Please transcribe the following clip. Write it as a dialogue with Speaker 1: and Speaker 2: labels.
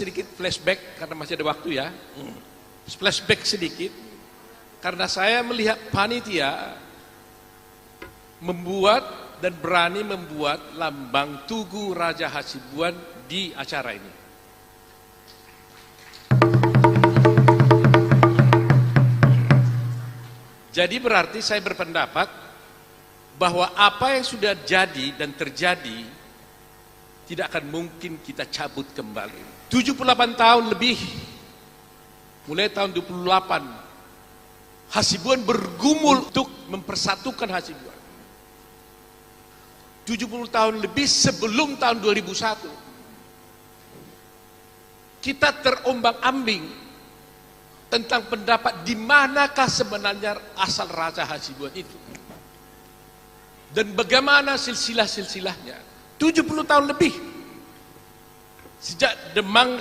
Speaker 1: Sedikit flashback karena masih ada waktu ya. Flashback sedikit karena saya melihat panitia membuat dan berani membuat lambang Tugu Raja Hasibuan di acara ini. Jadi berarti saya berpendapat bahwa apa yang sudah jadi dan terjadi tidak akan mungkin kita cabut kembali. 78 tahun lebih, mulai tahun 28, Hasibuan bergumul untuk mempersatukan Hasibuan. 70 tahun lebih sebelum tahun 2001, kita terombang-ambing tentang pendapat di manakah sebenarnya asal Raja Hasibuan itu. Dan bagaimana silsilah-silsilahnya. 70 tahun lebih. Sejak Demang